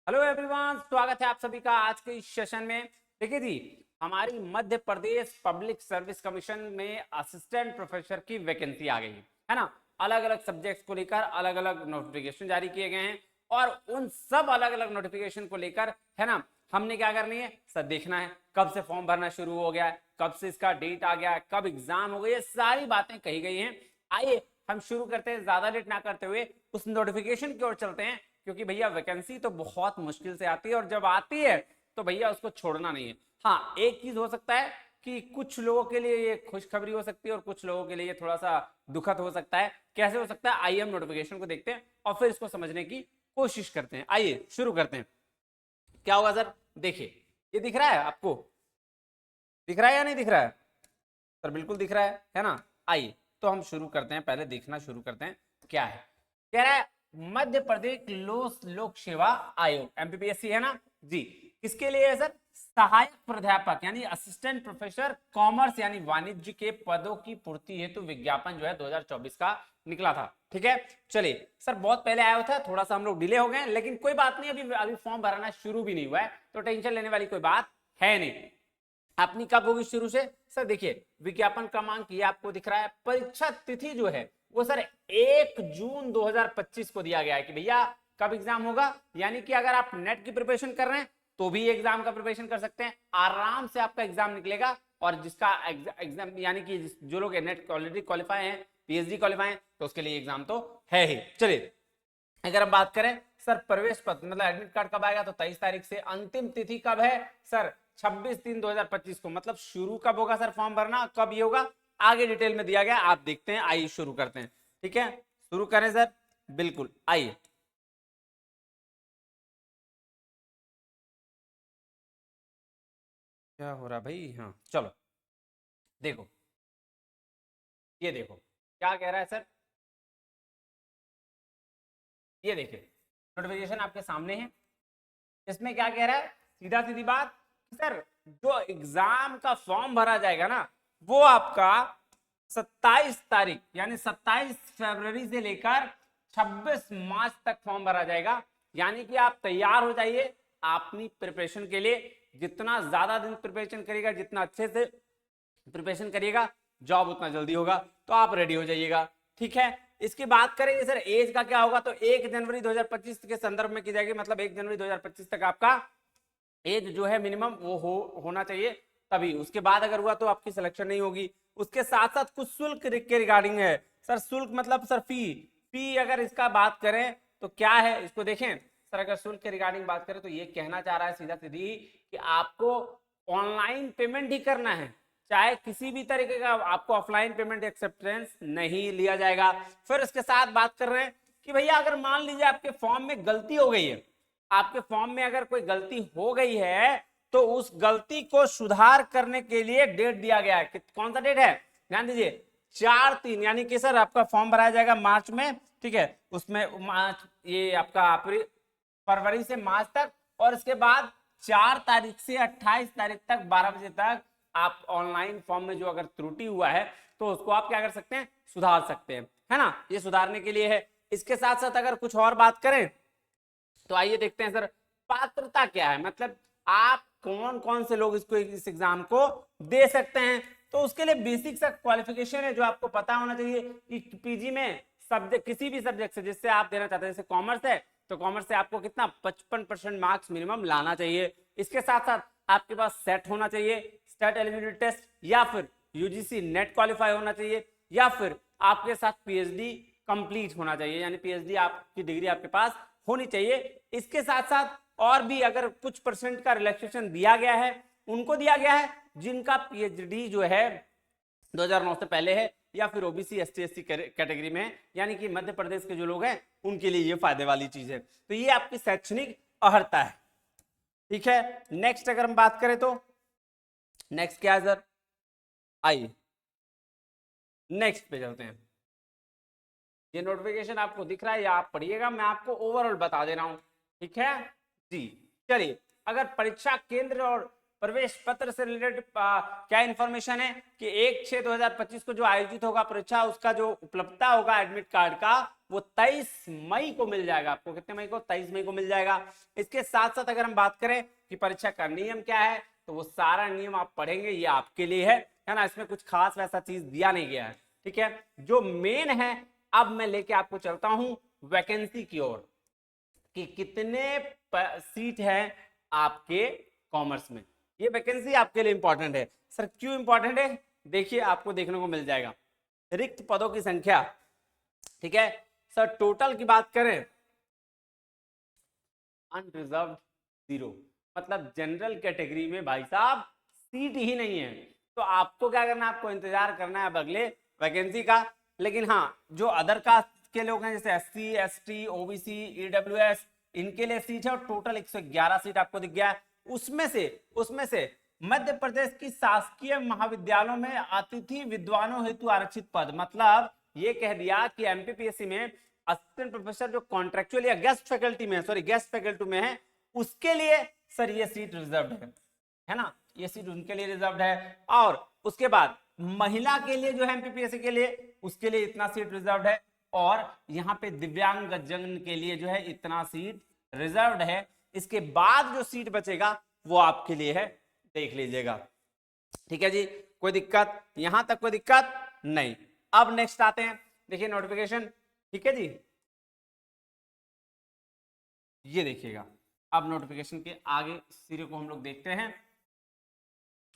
Hello everyone, स्वागत है आप सभी का आज के इस सेशन में। देखिए जी, हमारी Madhya Pradesh public service commission में असिस्टेंट प्रोफेसर की वैकेंसी आ गई है ना। अलग अलग सब्जेक्ट्स को लेकर अलग अलग नोटिफिकेशन जारी किए गए हैं और उन सब अलग अलग नोटिफिकेशन को लेकर है ना हमने क्या करनी है सर, देखना है कब से फॉर्म भरना शुरू हो गया है, कब से इसका डेट आ गया है, कब एग्जाम हो गई है, सारी बातें कही गई हैं। आइए हम शुरू करते हैं, ज्यादा लेट ना करते हुए उस नोटिफिकेशन की ओर चलते हैं, क्योंकि भैया वैकेंसी तो बहुत मुश्किल से आती है और जब आती है तो भैया उसको छोड़ना नहीं है। हाँ, एक चीज हो सकता है कि कुछ लोगों के लिए ये खुशखबरी हो सकती है और कुछ लोगों के लिए थोड़ा सा दुखद हो सकता है। कैसे हो सकता है, आइए हम नोटिफिकेशन को देखते हैं और फिर इसको समझने की कोशिश करते हैं। आइए शुरू करते हैं। क्या होगा सर, देखिए ये दिख रहा है आपको, दिख रहा है या नहीं दिख रहा है सर? बिल्कुल दिख रहा है ना। आइए तो हम शुरू करते हैं, पहले देखना शुरू करते हैं क्या है। कह रहा है मध्य प्रदेश लोक सेवा आयोग, एमपीपीएससी है ना जी। किसके लिए है सर? सहायक प्राध्यापक यानी असिस्टेंट प्रोफेसर कॉमर्स यानी वाणिज्य के पदों की पूर्ति हेतु विज्ञापन जो है 2024 का निकला था। ठीक है, चलिए सर बहुत पहले आया था, थोड़ा सा हम लोग डिले हो गए, लेकिन कोई बात नहीं, अभी अभी फॉर्म भरना शुरू भी नहीं हुआ है तो टेंशन लेने वाली कोई बात है नहीं। अपनी कब होगी शुरू से सर? देखिए विज्ञापन क्रमांक ये आपको दिख रहा है। परीक्षा तिथि जो है वो सर 1 जून 2025 को दिया गया है कि भैया कब एग्जाम होगा। यानी कि अगर आप नेट की प्रिपरेशन कर रहे हैं तो भी एग्जाम का प्रिपरेशन कर सकते हैं, आराम से आपका एग्जाम निकलेगा। और जिसका एग्जाम यानी कि जो लोग नेट ऑलरेडी क्वालिफाई हैं, पीएचडी क्वालिफाई हैं, तो उसके लिए एग्जाम तो है ही। चलिए अगर हम बात करें सर प्रवेश पत्र मतलब एडमिट कार्ड कब आएगा, तो 23 तारीख से। अंतिम तिथि कब है सर? 26/3/2025 को। मतलब शुरू कब होगा सर फॉर्म भरना, कब ये होगा आगे डिटेल में दिया गया, आप देखते हैं। आइए शुरू करते हैं। ठीक है, शुरू करें सर, बिल्कुल आइए। क्या हो रहा भाई? हाँ चलो देखो, ये देखो क्या कह रहा है सर, ये देखिए नोटिफिकेशन आपके सामने है। इसमें क्या कह रहा है, सीधा सीधी बात सर, जो एग्जाम का फॉर्म भरा जाएगा ना वो आपका 27 तारीख यानी 27 फरवरी से लेकर 26 मार्च तक फॉर्म भरा जाएगा। यानी कि आप तैयार हो जाइए अपनी प्रिपरेशन के लिए। जितना ज्यादा दिन प्रिपरेशन करिएगा, जितना अच्छे से प्रिपरेशन करिएगा, जॉब उतना जल्दी होगा, तो आप रेडी हो जाइएगा। ठीक है, इसकी बात करेंगे सर एज का क्या होगा, तो 1 जनवरी 2025 के संदर्भ में की जाएगी। मतलब 1 जनवरी 2025 तक आपका एज जो है मिनिमम वो होना चाहिए, तभी उसके बाद अगर हुआ तो आपकी सिलेक्शन नहीं होगी। उसके साथ साथ कुछ शुल्क के रिगार्डिंग है सर। शुल्क मतलब सर फी अगर इसका बात करें तो क्या है इसको देखें सर। अगर शुल्क के रिगार्डिंग बात करें तो ये कहना चाह रहा है सीधा सीधी कि आपको ऑनलाइन पेमेंट ही करना है, चाहे किसी भी तरीके का आपको ऑफलाइन पेमेंट एक्सेप्टेंस नहीं लिया जाएगा। फिर इसके साथ बात कर रहे हैं कि भैया अगर मान लीजिए आपके फॉर्म में गलती हो गई है, आपके फॉर्म में अगर कोई गलती हो गई है तो उस गलती को सुधार करने के लिए डेट दिया गया है। कौन सा डेट है ध्यान दीजिए, 4/3 यानी कि सर आपका फॉर्म भराया जाएगा मार्च में। ठीक है, उसमें मार्च ये आपका अप्रैल फरवरी से मार्च तक, और इसके बाद 4 तारीख से 28 तारीख तक 12 बजे तक आप ऑनलाइन फॉर्म में जो अगर त्रुटि हुआ है तो उसको आप क्या कर सकते हैं, सुधार सकते हैं, है ना। ये सुधारने के लिए है। इसके साथ साथ अगर कुछ और बात करें तो आइए देखते हैं सर पात्रता क्या है, मतलब आप कौन कौन से लोग इसको इस एग्जाम को दे सकते हैं। तो उसके लिए बेसिक सा क्वालिफिकेशन है जो आपको पता होना चाहिए कि पीजी में सब्जेक्ट किसी भी सब्जेक्ट से जिससे आप देना चाहते हैं, जैसे कॉमर्स है तो कॉमर्स से आपको कितना 55% मार्क्स मिनिमम लाना चाहिए। इसके साथ साथ आपके पास सेट होना चाहिए, स्टेट एलिजिबिलिटी टेस्ट, या फिर यूजीसी नेट क्वालिफाई होना चाहिए, या फिर आपके साथ पीएचडी कंप्लीट होना चाहिए, यानी पीएचडी आपकी डिग्री आपके पास होनी चाहिए। इसके साथ साथ और भी अगर कुछ परसेंट का रिलैक्सेशन दिया गया है उनको दिया गया है जिनका पीएचडी जो है 2009 से पहले है, या फिर ओबीसी एसटी एससी कैटेगरी में है, यानी कि मध्य प्रदेश के जो लोग हैं उनके लिए ये फायदे वाली चीज है। तो ये आपकी शैक्षणिक अर्हता है। ठीक है, नेक्स्ट अगर हम बात करें तो नेक्स्ट क्या है सर, आइए नेक्स्ट पे चलते हैं। ये नोटिफिकेशन आपको दिख रहा है या आप पढ़िएगा, मैं आपको ओवरऑल बता दे रहा हूं। ठीक है जी, चलिए अगर परीक्षा केंद्र और प्रवेश पत्र से रिलेटेड क्या इंफॉर्मेशन है कि 1/6/2025 को जो आयोजित होगा परीक्षा, उसका जो उपलब्धता होगा एडमिट कार्ड का वो 23 मई को मिल जाएगा आपको। कितने मई को? 23 मई को मिल जाएगा। इसके साथ साथ अगर हम बात करें कि परीक्षा का नियम क्या है, तो वो सारा नियम आप पढ़ेंगे, ये आपके लिए है ना। इसमें कुछ खास वैसा चीज दिया नहीं गया है, ठीक है। जो मेन है, अब मैं लेके आपको चलता हूं वैकेंसी की ओर कि कितने सीट है आपके कॉमर्स में। ये वैकेंसी आपके लिए इंपॉर्टेंट है। सर क्यों इंपॉर्टेंट है? देखिए आपको देखने को मिल जाएगा रिक्त पदों की संख्या, ठीक है। सर टोटल की बात करें, अनरिजर्व 0, मतलब जनरल कैटेगरी में भाई साहब सीट ही नहीं है। तो आपको क्या करना है? आपको इंतजार करना है अब अगले वैकेंसी का। लेकिन हाँ, जो अदर कास्ट के लोग हैं जैसे SC ST OBC EWS, इनके लिए सीट है और टोटल 111 सीट आपको दिख गया है। उसमें से मध्य प्रदेश की शासकीय महाविद्यालयों में अतिथि विद्वानों हेतु आरक्षित पद, मतलब ये कह दिया कि MPPSC में असिस्टेंट प्रोफेसर जो कॉन्ट्रेक्चुअल या गेस्ट फैकल्टी में है, उसके लिए सर ये सीट रिजर्व्ड है ना, ये सीट उनके लिए रिजर्व्ड है। और उसके बाद महिला के लिए जो है MPPSC के लिए, उसके लिए इतना सीट रिजर्व्ड है। और यहाँ पे दिव्यांग जन के लिए जो है इतना सीट रिजर्व्ड है। इसके बाद जो सीट बचेगा वो आपके लिए है, देख लीजिएगा, ठीक है जी। कोई दिक्कत? यहां तक कोई दिक्कत नहीं। अब नेक्स्ट आते हैं, देखिए नोटिफिकेशन, ठीक है जी। ये देखिएगा, अब नोटिफिकेशन के आगे सिरे को हम लोग देखते हैं।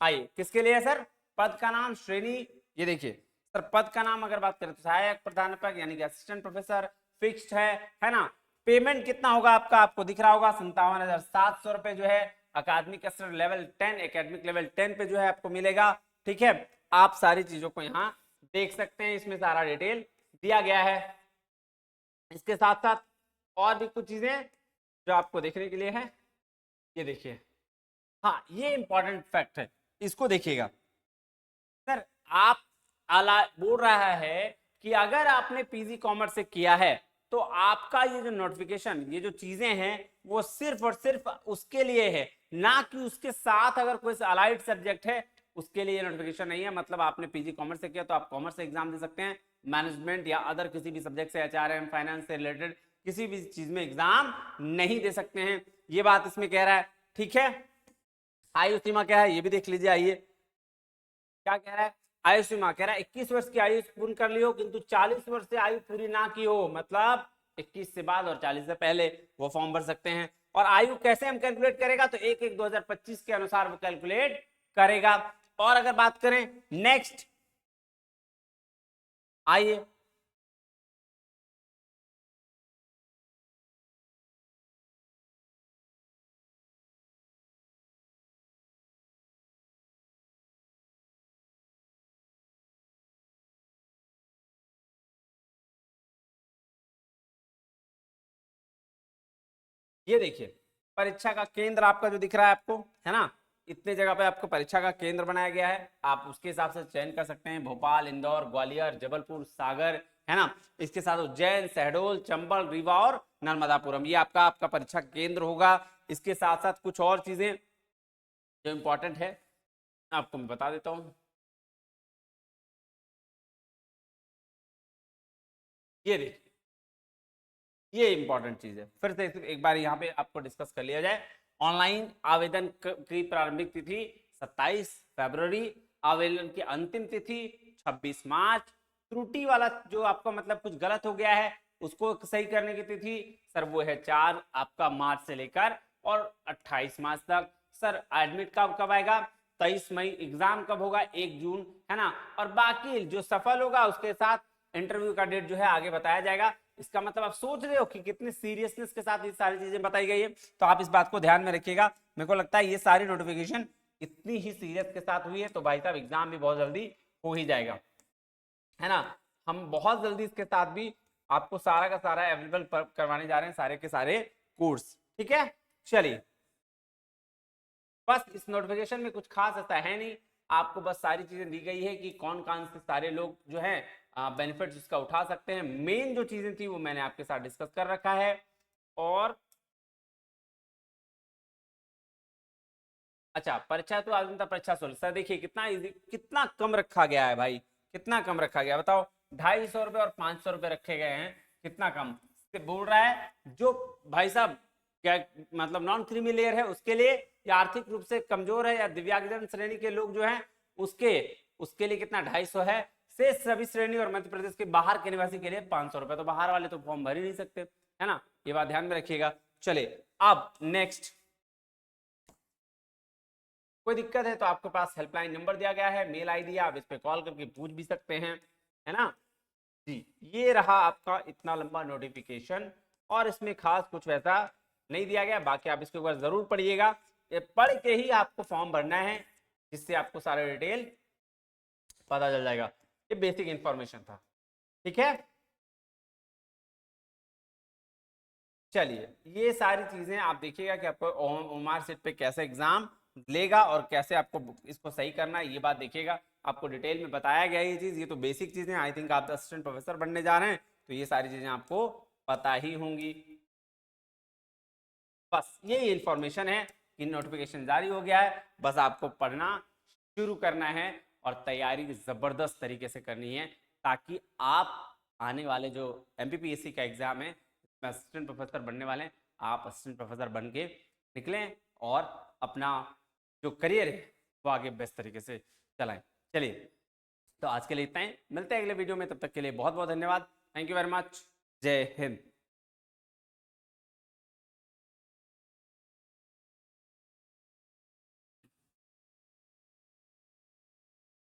आइए, किसके लिए है सर? पद का नाम, श्रेणी, ये देखिए सर पद का नाम अगर बात करें तो सहायक प्राध्यापक यानी कि असिस्टेंट प्रोफेसर, फिक्स्ड है ना। पेमेंट कितना होगा आपका? आपको दिख रहा होगा 57,700 रुपए जो है अकादमिक स्तर लेवल 10, एकेडमिक लेवल 10 पे जो है आपको मिलेगा, ठीक है। आप सारी चीजों को यहाँ देख सकते हैं, इसमें सारा डिटेल दिया गया है। इसके साथ साथ और भी कुछ चीजें जो आपको देखने के लिए है, ये देखिए, हाँ ये इंपॉर्टेंट फैक्ट है, इसको देखिएगा। सर आप बोल रहा है कि अगर आपने पीजी कॉमर्स से किया है तो आपका ये जो नोटिफिकेशन, ये जो चीजें हैं वो सिर्फ और सिर्फ उसके लिए है, ना कि उसके साथ अगर कोई अलाइड सब्जेक्ट है उसके लिए नोटिफिकेशन नहीं है। मतलब आपने पीजी कॉमर्स से किया तो आप कॉमर्स से एग्जाम दे सकते हैं, मैनेजमेंट या अदर किसी भी सब्जेक्ट से, HRM फाइनेंस से रिलेटेड किसी भी चीज में एग्जाम नहीं दे सकते हैं, ये बात इसमें कह रहा है, ठीक है। आयु सीमा क्या है ये भी देख लीजिए। आइए क्या कह रहा है, आयु सीमा कह रहा है 21 वर्ष की आयु पूर्ण कर ली हो किंतु 40 वर्ष से आयु पूरी ना की हो, मतलब 21 से बाद और 40 से पहले वो फॉर्म भर सकते हैं। और आयु कैसे हम कैलकुलेट करेगा? तो 1/1/2025 के अनुसार वो कैलकुलेट करेगा। और अगर बात करें नेक्स्ट, आइए ये देखिए, परीक्षा का केंद्र आपका जो दिख रहा है आपको, है ना, इतने जगह पे आपको परीक्षा का केंद्र बनाया गया है, आप उसके हिसाब से चयन कर सकते हैं। भोपाल, इंदौर, ग्वालियर, जबलपुर, सागर, है ना। इसके साथ उज्जैन, शहडोल, चंबल, रीवा और नर्मदापुरम, ये आपका परीक्षा केंद्र होगा। इसके साथ साथ कुछ और चीजें जो इंपॉर्टेंट है आपको मैं बता देता हूँ। ये देखिए, ये इंपॉर्टेंट चीज है, फिर से एक बार यहाँ पे आपको डिस्कस कर लिया जाए। ऑनलाइन आवेदन की प्रारंभिक तिथि 27 फरवरी, आवेदन की अंतिम तिथि 26 मार्च। त्रुटि वाला जो आपका मतलब कुछ गलत हो गया है उसको सही करने की तिथि सर वो है 4 आपका मार्च से लेकर और 28 मार्च तक। सर एडमिट कब आएगा? 23 मई। एग्जाम कब होगा? 1 जून, है ना। और बाकी जो सफल होगा उसके साथ इंटरव्यू का डेट जो है आगे बताया जाएगा। इसका मतलब आप सोच रहे हो कि कितनी सीरियसनेस के साथ ये सारी चीजें बताई गई है, तो आप इस बात को ध्यान में रखिएगा। मेरे को लगता है ये सारी नोटिफिकेशन इतनी ही सीरियस के साथ हुई है तो भाई साहब एग्जाम भी बहुत जल्दी हो ही जाएगा, है ना। हम बहुत जल्दी इसके साथ भी आपको सारा का सारा अवेलेबल करवाने जा रहे हैं, सारे के सारे कोर्स, ठीक है। चलिए, बस इस नोटिफिकेशन में कुछ खास ऐसा है नहीं, आपको बस सारी चीजें दी गई है कि कौन कौन से सारे लोग जो हैं बेनिफिट्स इसका उठा सकते हैं। मेन जो चीजें थी वो मैंने आपके साथ डिस्कस कर रखा है। और अच्छा, परीक्षा तो आज तक परीक्षा शुल्क सर देखिए कितना इजी, कितना कम रखा गया है भाई, कितना कम रखा गया बताओ, 250 रुपये और 500 रुपये रखे गए हैं, कितना कम बोल रहा है। जो भाई साहब क्या मतलब नॉन क्रीमी लेयर है उसके लिए, या आर्थिक रूप से कमजोर है या दिव्यांगजन श्रेणी के लोग जो हैं उसके उसके लिए कितना 250 है। से सभी श्रेणी और मध्य प्रदेश के बाहर के निवासी के लिए 500 रुपये। तो बाहर वाले तो फॉर्म भर ही नहीं सकते, है ना, ये बात ध्यान में रखिएगा। चलिए अब नेक्स्ट, कोई दिक्कत है तो आपके पास हेल्पलाइन नंबर दिया गया है, मेल आईडी, आप इस पे कॉल करके पूछ भी सकते हैं, है ना जी। ये रहा आपका इतना लंबा नोटिफिकेशन, और इसमें खास कुछ वैसा नहीं दिया गया, बाकी आप इसके ऊपर जरूर पढ़िएगा, ये पढ़ के ही आपको फॉर्म भरना है, जिससे आपको सारा डिटेल पता चल जाएगा। ये बेसिक इंफॉर्मेशन था, ठीक है। चलिए ये सारी चीजें आप देखिएगा कि आपको ओमार सेट पे कैसे एग्जाम लेगा और कैसे आपको इसको सही करना है, ये बात देखिएगा। आपको डिटेल में बताया गया ये चीज, ये तो बेसिक चीजें, आई थिंक आप असिस्टेंट प्रोफेसर बनने जा रहे हैं तो ये सारी चीजें आपको पता ही होंगी। बस यही इंफॉर्मेशन है कि नोटिफिकेशन जारी हो गया है, बस आपको पढ़ना शुरू करना है और तैयारी जबरदस्त तरीके से करनी है, ताकि आप आने वाले जो एमपीपीएससी का एग्जाम है असिस्टेंट प्रोफेसर बनने वाले हैं, आप असिस्टेंट प्रोफेसर बन के निकलें और अपना जो करियर है वो आगे बेस्ट तरीके से चलाएं। चलिए तो आज के लिए इतना ही, मिलते हैं अगले वीडियो में, तब तक के लिए बहुत बहुत धन्यवाद, थैंक यू वेरी मच, जय हिंद।